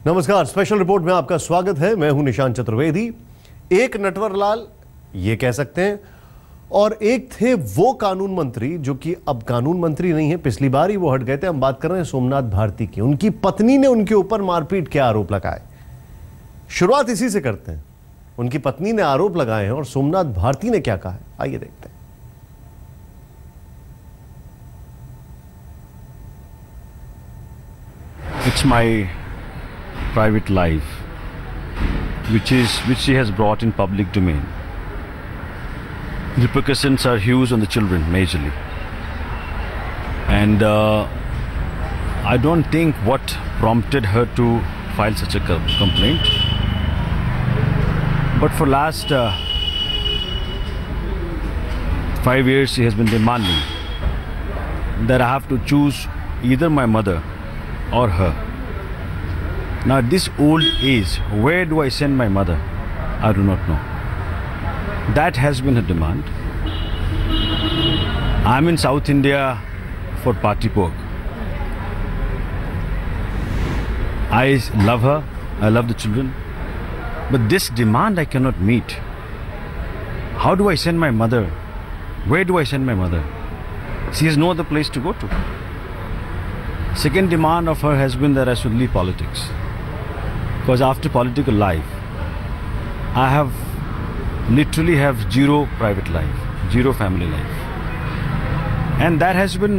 नमस्कार, special report में आपका स्वागत है। मैं हूं निशांत चतुर्वेदी। एक नटवर लाल ये कह सकते हैं, और एक थे वो कानून मंत्री जो कि अब कानून मंत्री नहीं है, पिछली बार ही वो हट गए थे। हम बात कर रहे हैं सोमनाथ भारती की। उनकी पत्नी ने उनके ऊपर मारपीट के आरोप लगाए। शुरुआत इसी से करते हैं। उनकी पत्नी ने आरोप लगाए हैं और सोमनाथ भारती ने क्या कहा है, आइए देखते हैं। It's my private life, which she has brought in public domain. Repercussions are huge on the children, majorly, and I don't think what prompted her to file such a complaint. But for last 5 years, she has been demanding that I have to choose either my mother or her. Now at this old age, where do I send my mother? I do not know. That has been her demand. I'm in South India for party pork. I love her, I love the children, but this demand I cannot meet. How do I send my mother? Where do I send my mother? She has no other place to go to. Second demand of her has been that I should leave politics, because after political life I have literally have zero private life, zero family life, and that has been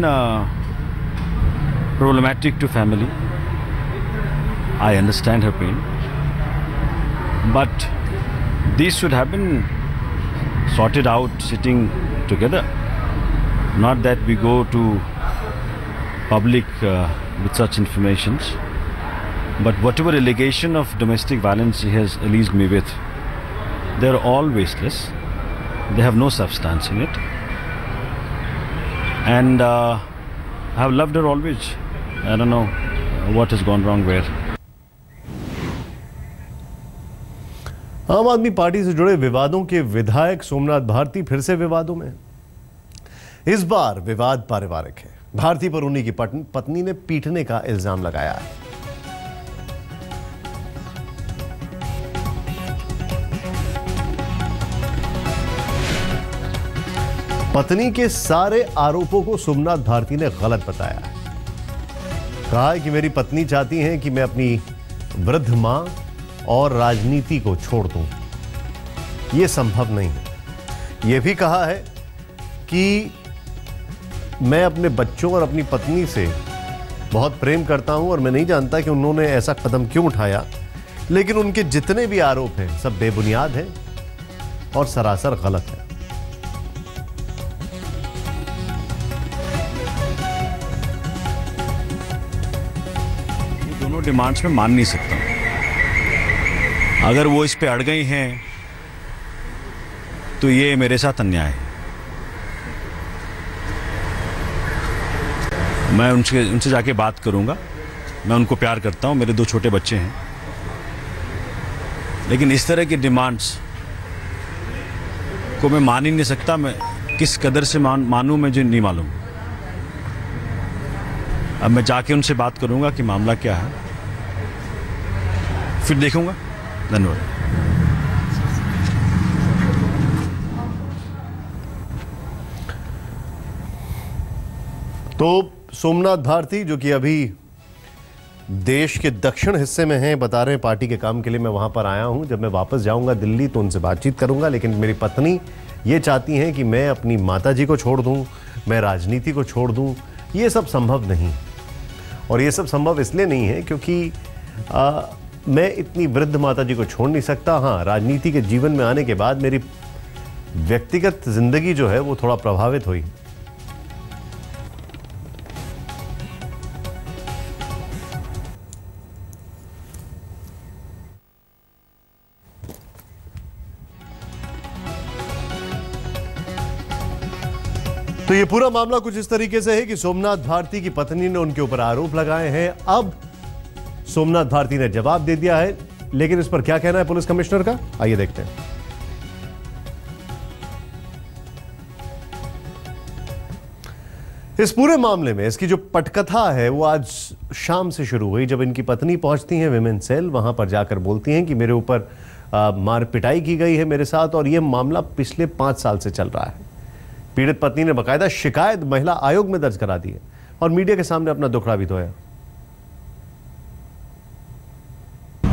problematic to family. I understand her pain, but this should have been sorted out sitting together, not that we go to public with such informations. But whatever allegation of domestic violence he has alleged me with, they are all baseless. They have no substance in it, and I have loved her always. I don't know what has gone wrong where. आम आदमी party से जुड़े विवादों के विधायक सोमनाथ भारती फिर से विवादों में। इस बार विवाद पारिवारिक है। भारती पर उन्हीं की पत्नी ने पीटने का इल्जाम लगाया है। पत्नी के सारे आरोपों को सोमनाथ भारती ने गलत बताया है। कहा है कि मेरी पत्नी चाहती हैं कि मैं अपनी वृद्ध मां और राजनीति को छोड़ दूं। यह संभव नहीं है। यह भी कहा है कि मैं अपने बच्चों और अपनी पत्नी से बहुत प्रेम करता हूं और मैं नहीं जानता कि उन्होंने ऐसा कदम क्यों उठाया, लेकिन उनके जितने भी आरोप हैं सब बेबुनियाद हैं और सरासर गलत है। ये दोनों डिमांड्स में मान नहीं सकता। अगर वो इस पे अड़ गई हैं तो ये मेरे साथ अन्याय है। मैं उनसे जाके बात करूंगा। मैं उनको प्यार करता हूं, मेरे 2 छोटे बच्चे हैं, लेकिन इस तरह की डिमांड्स को मैं मान ही नहीं सकता। मैं किस कदर से मानूं मुझे नहीं मालूम। अब मैं जाके उनसे बात करूंगा कि मामला क्या है, फिर देखूंगा। धन्यवाद। तो सोमनाथ भारती जो कि अभी देश के दक्षिण हिस्से में हैं, बता रहे हैं पार्टी के काम के लिए मैं वहां पर आया हूं। जब मैं वापस जाऊंगा दिल्ली तो उनसे बातचीत करूंगा, लेकिन मेरी पत्नी ये चाहती हैं कि मैं अपनी माताजी को छोड़ दूं, मैं राजनीति को छोड़ दूं। ये सब संभव नहीं, और ये सब संभव इसलिए नहीं है क्योंकि मैं इतनी वृद्ध माताजी को छोड़ नहीं सकता। हाँ, राजनीति के जीवन में आने के बाद मेरी व्यक्तिगत जिंदगी जो है वो थोड़ा प्रभावित हुई। तो ये पूरा मामला कुछ इस तरीके से है कि सोमनाथ भारती की पत्नी ने उनके ऊपर आरोप लगाए हैं। अब सोमनाथ भारती ने जवाब दे दिया है, लेकिन इस पर क्या कहना है पुलिस कमिश्नर का, आइए देखते हैं। इस पूरे मामले में इसकी जो पटकथा है वो आज शाम से शुरू हुई, जब इनकी पत्नी पहुंचती हैं विमेन सेल। वहां पर जाकर बोलती हैं कि मेरे ऊपर मार पिटाई की गई है मेरे साथ, और यह मामला पिछले 5 साल से चल रहा है। पीड़ित पत्नी ने बाकायदा शिकायत महिला आयोग में दर्ज करा दी है और मीडिया के सामने अपना दुखड़ा भी धोया।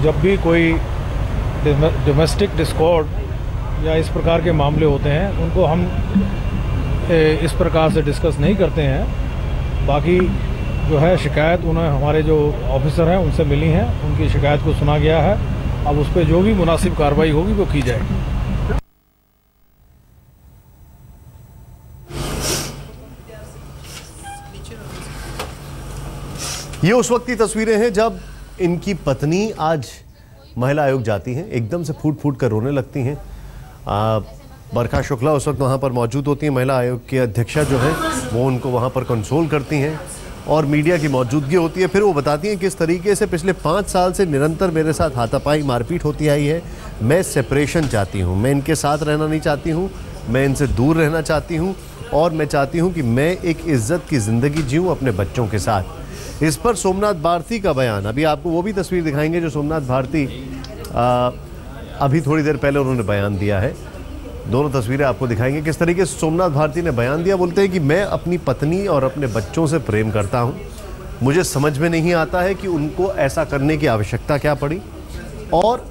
जब भी कोई डोमेस्टिक डिस्कॉर्ड या इस प्रकार के मामले होते हैं उनको हम इस प्रकार से डिस्कस नहीं करते हैं। बाकी जो है शिकायत उन्हें हमारे जो ऑफिसर हैं उनसे मिली हैं, उनकी शिकायत को सुना गया है। अब उस पर जो भी मुनासिब कार्रवाई होगी वो की जाएगी। ये उस वक्त की तस्वीरें हैं जब इनकी पत्नी आज महिला आयोग जाती हैं, एकदम से फूट फूट कर रोने लगती हैं। बरखा शुक्ला उस वक्त वहाँ पर मौजूद होती हैं। महिला आयोग की अध्यक्षा जो है वो उनको वहाँ पर कंसोल करती हैं और मीडिया की मौजूदगी होती है। फिर वो बताती हैं किस तरीके से पिछले 5 साल से निरंतर मेरे साथ हाथापाई मारपीट होती आई है। मैं सेपरेशन चाहती हूँ, मैं इनके साथ रहना नहीं चाहती हूँ, मैं इनसे दूर रहना चाहती हूँ और मैं चाहती हूँ कि मैं एक इज्जत की ज़िंदगी जीऊँ अपने बच्चों के साथ। इस पर सोमनाथ भारती का बयान, अभी आपको वो भी तस्वीर दिखाएंगे जो सोमनाथ भारती अभी थोड़ी देर पहले उन्होंने बयान दिया है। दोनों तस्वीरें आपको दिखाएंगे किस तरीके से सोमनाथ भारती ने बयान दिया। बोलते हैं कि मैं अपनी पत्नी और अपने बच्चों से प्रेम करता हूं, मुझे समझ में नहीं आता है कि उनको ऐसा करने की आवश्यकता क्या पड़ी। और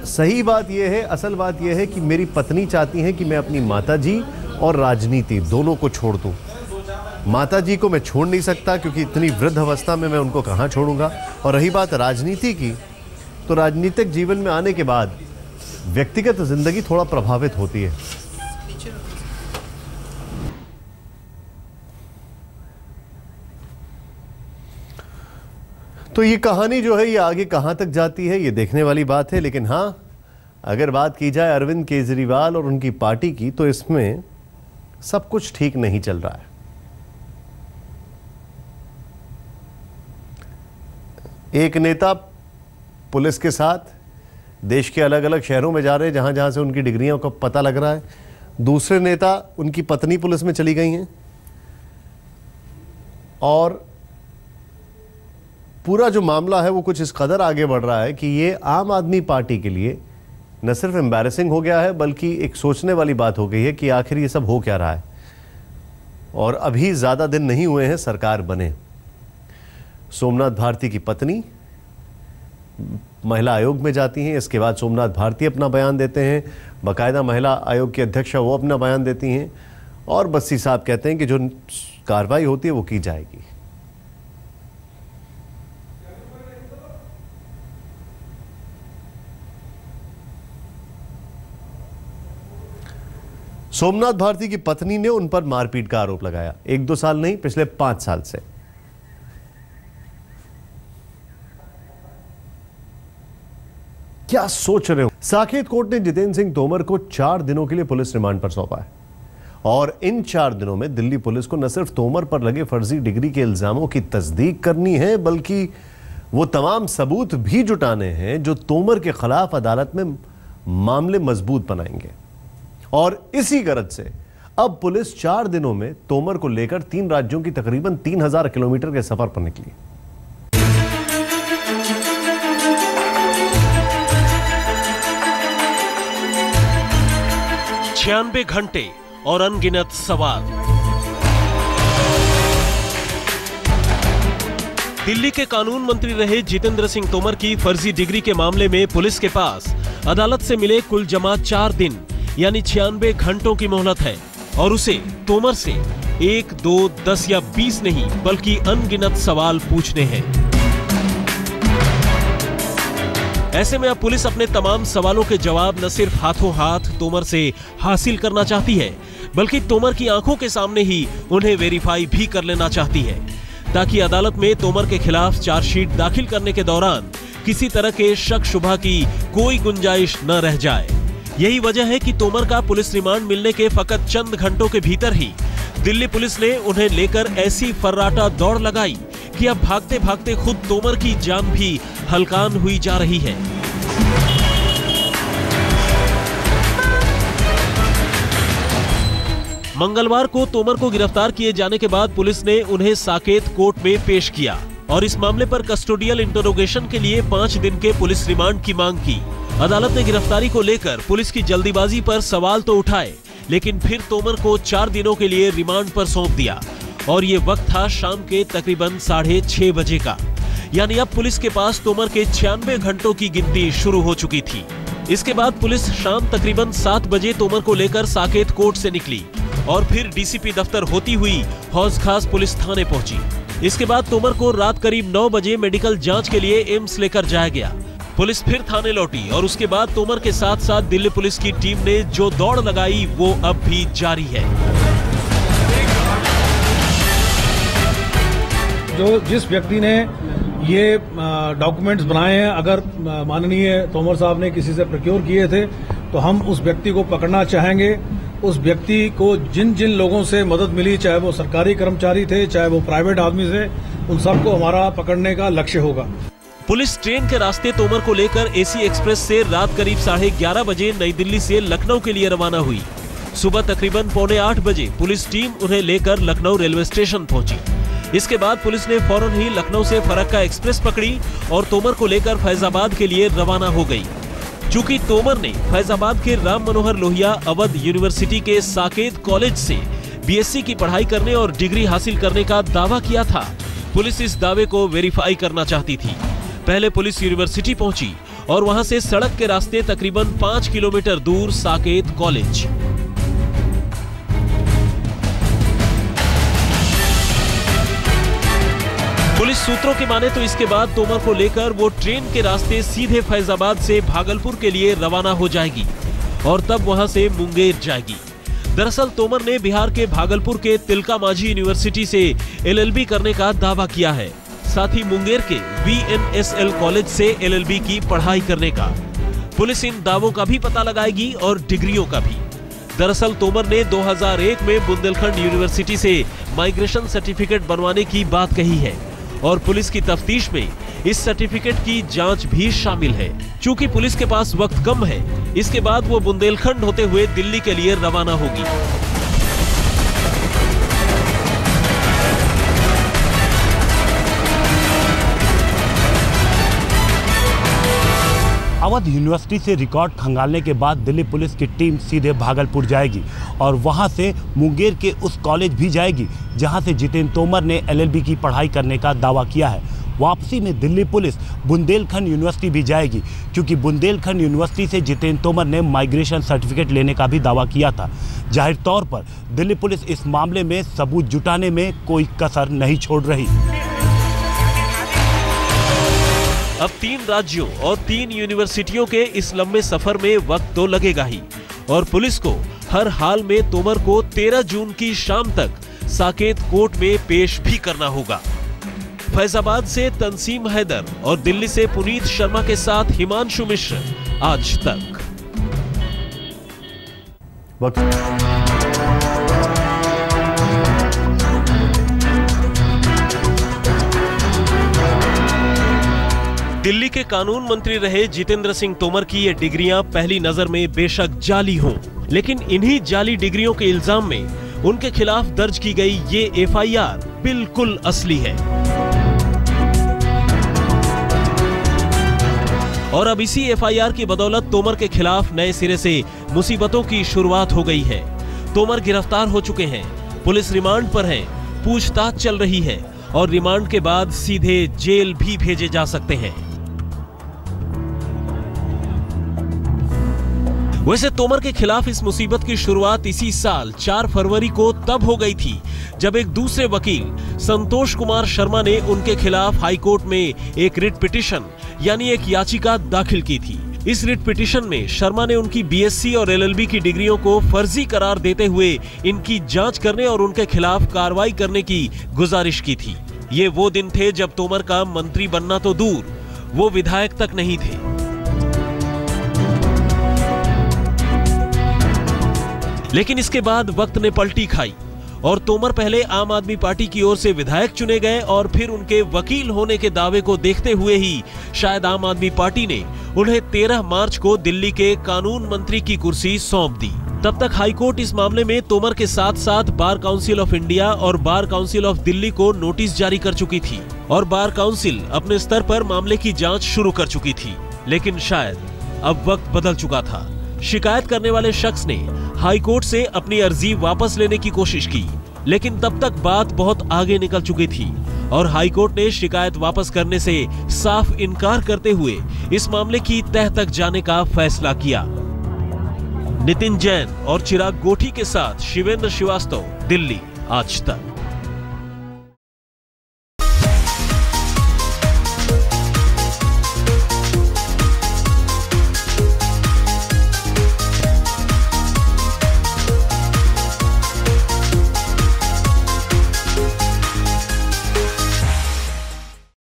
सही बात यह है, असल बात यह है कि मेरी पत्नी चाहती है कि मैं अपनी माताजी और राजनीति दोनों को छोड़ दूं। माताजी को मैं छोड़ नहीं सकता क्योंकि इतनी वृद्ध अवस्था में मैं उनको कहाँ छोड़ूंगा। और रही बात राजनीति की, तो राजनीतिक जीवन में आने के बाद व्यक्तिगत जिंदगी थोड़ा प्रभावित होती है। तो ये कहानी जो है ये आगे कहां तक जाती है ये देखने वाली बात है। लेकिन हां, अगर बात की जाए अरविंद केजरीवाल और उनकी पार्टी की, तो इसमें सब कुछ ठीक नहीं चल रहा है। एक नेता पुलिस के साथ देश के अलग अलग शहरों में जा रहे हैं जहां जहां से उनकी डिग्रियों का पता लग रहा है। दूसरे नेता, उनकी पत्नी पुलिस में चली गई हैं और पूरा जो मामला है वो कुछ इस कदर आगे बढ़ रहा है कि ये आम आदमी पार्टी के लिए न सिर्फ एम्बैरेसिंग हो गया है बल्कि एक सोचने वाली बात हो गई है कि आखिर ये सब हो क्या रहा है। और अभी ज़्यादा दिन नहीं हुए हैं सरकार बने। सोमनाथ भारती की पत्नी महिला आयोग में जाती हैं, इसके बाद सोमनाथ भारती अपना बयान देते हैं, बाकायदा महिला आयोग की अध्यक्षा वो अपना बयान देती हैं और बस्सी साहब कहते हैं कि जो कार्रवाई होती है वो की जाएगी। सोमनाथ भारती की पत्नी ने उन पर मारपीट का आरोप लगाया। 1-2 साल नहीं, पिछले 5 साल से। क्या सोच रहे हो? साकेत कोर्ट ने जितेंद्र सिंह तोमर को 4 दिनों के लिए पुलिस रिमांड पर सौंपा है और इन 4 दिनों में दिल्ली पुलिस को न सिर्फ तोमर पर लगे फर्जी डिग्री के इल्जामों की तस्दीक करनी है बल्कि वो तमाम सबूत भी जुटाने हैं जो तोमर के खिलाफ अदालत में मामले मजबूत बनाएंगे। और इसी गरज से अब पुलिस 4 दिनों में तोमर को लेकर 3 राज्यों की तकरीबन 3000 किलोमीटर के सफर पर निकली। 96 घंटे और अनगिनत सवाल। दिल्ली के कानून मंत्री रहे जितेंद्र सिंह तोमर की फर्जी डिग्री के मामले में पुलिस के पास अदालत से मिले कुल जमा 4 दिन यानी 96 घंटों की मोहलत है और उसे तोमर से 1, 2, 10 या 20 नहीं बल्कि अनगिनत सवाल पूछने हैं। ऐसे में अब पुलिस अपने तमाम सवालों के जवाब न सिर्फ हाथों हाथ तोमर से हासिल करना चाहती है बल्कि तोमर की आंखों के सामने ही उन्हें वेरीफाई भी कर लेना चाहती है ताकि अदालत में तोमर के खिलाफ चार्जशीट दाखिल करने के दौरान किसी तरह के शक शुबा की कोई गुंजाइश न रह जाए। यही वजह है कि तोमर का पुलिस रिमांड मिलने के फकत चंद घंटों के भीतर ही दिल्ली पुलिस ने उन्हें लेकर ऐसी फर्राटा दौड़ लगाई कि अब भागते भागते खुद तोमर की जान भी हलकान हुई जा रही है। मंगलवार को तोमर को गिरफ्तार किए जाने के बाद पुलिस ने उन्हें साकेत कोर्ट में पेश किया और इस मामले पर कस्टोडियल इंटरोगेशन के लिए 5 दिन के पुलिस रिमांड की मांग की। अदालत ने गिरफ्तारी को लेकर पुलिस की जल्दीबाजी पर सवाल तो उठाए, लेकिन फिर तोमर को 4 दिनों के लिए रिमांड पर सौंप दिया और ये वक्त था शाम के तकरीबन 6:30 बजे का। यानी अब पुलिस के पास तोमर के 96 घंटों की गिनती शुरू हो चुकी थी। इसके बाद पुलिस शाम तकरीबन 7 बजे तोमर को लेकर साकेत कोर्ट से निकली और फिर डीसीपी दफ्तर होती हुई हौज खास पुलिस थाने पहुंची। इसके बाद तोमर को रात करीब 9 बजे मेडिकल जांच के लिए एम्स लेकर जाया गया। पुलिस फिर थाने लौटी और उसके बाद तोमर के साथ साथ दिल्ली पुलिस की टीम ने जो दौड़ लगाई वो अब भी जारी है। जिस व्यक्ति ने ये डॉक्यूमेंट्स बनाए हैं, अगर माननीय तोमर साहब ने किसी से प्रोक्योर किए थे तो हम उस व्यक्ति को पकड़ना चाहेंगे। उस व्यक्ति को जिन जिन लोगों से मदद मिली, चाहे वो सरकारी कर्मचारी थे, चाहे वो प्राइवेट आदमी थे, उन सबको हमारा पकड़ने का लक्ष्य होगा। पुलिस ट्रेन के रास्ते तोमर को लेकर एसी एक्सप्रेस से रात करीब 11:30 बजे नई दिल्ली से लखनऊ के लिए रवाना हुई। सुबह तकरीबन 7:45 बजे पुलिस टीम उन्हें लेकर लखनऊ रेलवे स्टेशन पहुंची। इसके बाद पुलिस ने फौरन ही लखनऊ से फरक्का एक्सप्रेस पकड़ी और तोमर को लेकर फैजाबाद के लिए रवाना हो गई। चूंकि तोमर ने फैजाबाद के राम मनोहर लोहिया अवध यूनिवर्सिटी के साकेत कॉलेज से बीएससी की पढ़ाई करने और डिग्री हासिल करने का दावा किया था, पुलिस इस दावे को वेरीफाई करना चाहती थी। पहले पुलिस यूनिवर्सिटी पहुंची और वहां से सड़क के रास्ते तकरीबन 5 किलोमीटर दूर साकेत कॉलेज। पुलिस सूत्रों की माने तो इसके बाद तोमर को लेकर वो ट्रेन के रास्ते सीधे फैजाबाद से भागलपुर के लिए रवाना हो जाएगी और तब वहां से मुंगेर जाएगी। दरअसल तोमर ने बिहार के भागलपुर के तिलका मांझी यूनिवर्सिटी से एलएलबी करने का दावा किया है, साथ ही मुंगेर के वीएनएसएल कॉलेज से एलएलबी की पढ़ाई करने का। पुलिस इन दावों का भी पता लगाएगी और डिग्रियों का भी। दरअसल तोमर ने 2001 में बुंदेलखंड यूनिवर्सिटी से माइग्रेशन सर्टिफिकेट बनवाने की बात कही है और पुलिस की तफ्तीश में इस सर्टिफिकेट की जांच भी शामिल है। चूंकि पुलिस के पास वक्त कम है, इसके बाद वो बुंदेलखंड होते हुए दिल्ली के लिए रवाना होगी। अवध यूनिवर्सिटी से रिकॉर्ड खंगालने के बाद दिल्ली पुलिस की टीम सीधे भागलपुर जाएगी और वहां से मुंगेर के उस कॉलेज भी जाएगी जहां से जितेंद्र तोमर ने एलएलबी की पढ़ाई करने का दावा किया है। वापसी में दिल्ली पुलिस बुंदेलखंड यूनिवर्सिटी भी जाएगी क्योंकि बुंदेलखंड यूनिवर्सिटी से जितेंद्र तोमर ने माइग्रेशन सर्टिफिकेट लेने का भी दावा किया था। जाहिर तौर पर दिल्ली पुलिस इस मामले में सबूत जुटाने में कोई कसर नहीं छोड़ रही। अब 3 राज्यों और 3 यूनिवर्सिटियों के इस लंबे सफर में वक्त तो लगेगा ही और पुलिस को हर हाल में तोमर को 13 जून की शाम तक साकेत कोर्ट में पेश भी करना होगा। फैजाबाद से तंसीम हैदर और दिल्ली से पुनीत शर्मा के साथ हिमांशु मिश्र, आज तक। दिल्ली के कानून मंत्री रहे जितेंद्र सिंह तोमर की ये डिग्रियां पहली नजर में बेशक जाली हों, लेकिन इन्हीं जाली डिग्रियों के इल्जाम में उनके खिलाफ दर्ज की गई ये एफआईआर बिल्कुल असली है। और अब इसी एफआईआर की बदौलत तोमर के खिलाफ नए सिरे से मुसीबतों की शुरुआत हो गई है। तोमर गिरफ्तार हो चुके हैं, पुलिस रिमांड पर है, पूछताछ चल रही है और रिमांड के बाद सीधे जेल भी भेजे जा सकते हैं। वैसे तोमर के खिलाफ इस मुसीबत की शुरुआत इसी साल 4 फरवरी को तब हो गई थी जब एक दूसरे वकील संतोष कुमार शर्मा ने उनके खिलाफ हाईकोर्ट में एक रिट पिटीशन यानी एक याचिका दाखिल की थी। इस रिट पिटीशन में शर्मा ने उनकी बीएससी और एलएलबी की डिग्रियों को फर्जी करार देते हुए इनकी जांच करने और उनके खिलाफ कार्रवाई करने की गुजारिश की थी। ये वो दिन थे जब तोमर का मंत्री बनना तो दूर, वो विधायक तक नहीं थे। लेकिन इसके बाद वक्त ने पलटी खाई और तोमर पहले आम आदमी पार्टी की ओर से विधायक चुने गए और फिर उनके वकील होने के दावे को देखते हुए ही शायद आम आदमी पार्टी ने उन्हें 13 मार्च को दिल्ली के कानून मंत्री की कुर्सी सौंप दी। तब तक हाईकोर्ट इस मामले में तोमर के साथ साथ बार काउंसिल ऑफ इंडिया और बार काउंसिल ऑफ दिल्ली को नोटिस जारी कर चुकी थी और बार काउंसिल अपने स्तर पर मामले की जांच शुरू कर चुकी थी। लेकिन शायद अब वक्त बदल चुका था। शिकायत करने वाले शख्स ने हाईकोर्ट से अपनी अर्जी वापस लेने की कोशिश की, लेकिन तब तक बात बहुत आगे निकल चुकी थी और हाईकोर्ट ने शिकायत वापस करने से साफ इनकार करते हुए इस मामले की तह तक जाने का फैसला किया। नितिन जैन और चिराग गोठी के साथ शिवेंद्र श्रीवास्तव, दिल्ली आज तक।